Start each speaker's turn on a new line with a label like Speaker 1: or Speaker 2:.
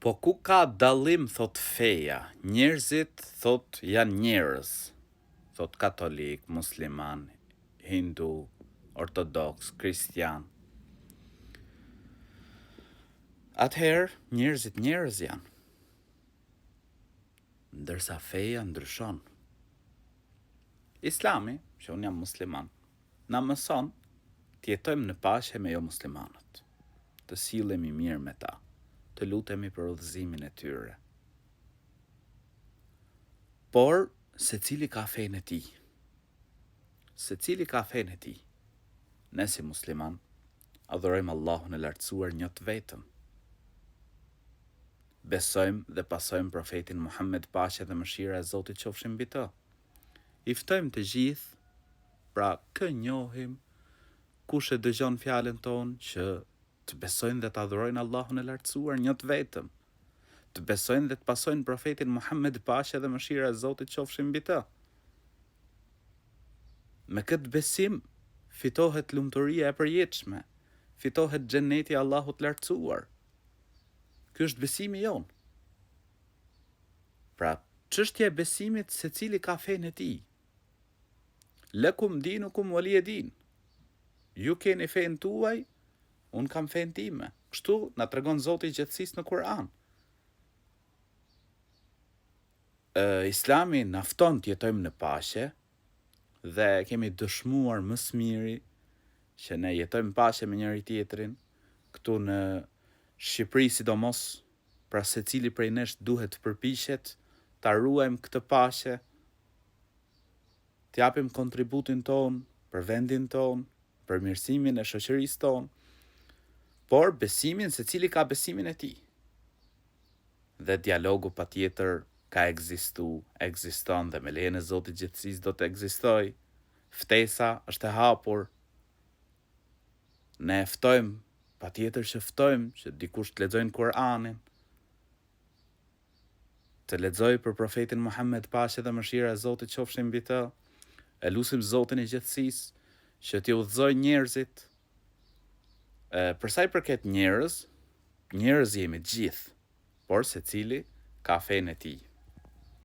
Speaker 1: Po ku ka dallim, thot feja, njerëzit thot janë njerëz, thot katolik, musliman, hindu, ortodoks, kristian. Atëherë, njerëz janë, ndërsa feja ndryshon. Islami, që unë jam musliman, na mëson të jetojmë në paqe me jo muslimanët, të sillemi mirë me ta, të lutemi për udhëzimin e tyre. Por, secili ka fenë e tij. Secili ka fenë e tij. Ne si musliman, adhurojmë Allahun e lartësuar një të vetëm. Besojmë dhe pasojmë profetin Muhammed, paqja dhe mëshira e Zotit qofshin mbi të. I ftojmë të gjithë, pra kë njohim, kush e dëgjon fjalën tonë, që të besojnë dhe të adhurojnë Allahun e lartësuar një të vetëm, të besojnë dhe të pasojnë profetin Muhammed, paqja dhe mëshira e Zotit qofshin mbi të. Me këtë besim fitohet lumturia e përjetshme, fitohet xheneti i Allahut lartësuar. Ky është besimi jon. Pra, çështja e besimit, secili ka fenë e tij. Lakum dinukum waliya din. Ju keni fenë tuaj, unë kam fenë time. Kështu na tregon Zoti i gjithësisë në Kur'an. Islami na fton të jetojmë në paqe dhe kemi dëshmuar më së miri që ne jetojmë paqe me njëri tjetrin. Këtu në Shqipëri sidomos, pra secili prej nesh duhet të përpiqet ta ruajmë këtë paqe, të japim kontributin ton për vendin ton, për mirësimin e shoqërisë ton, por besimin, secili ka besimin e tij. Dhe dialogu patjetër ka ekziston dhe me lejen e Zotit gjithësisë do të ekzistojë. Ftesa është e hapur. Ne ftojmë, patjetër që ftojmë që dikush të lexojnë Kur'anin, të lexojë për profetin Muhammed, paqja dhe mëshira e Zotit qofshin mbi të. E lutim Zotin e gjithësisë që t'i udhëzojë njerëzit. Për sa i përket njerëz jemi të gjithë, por secili ka fenë e tij.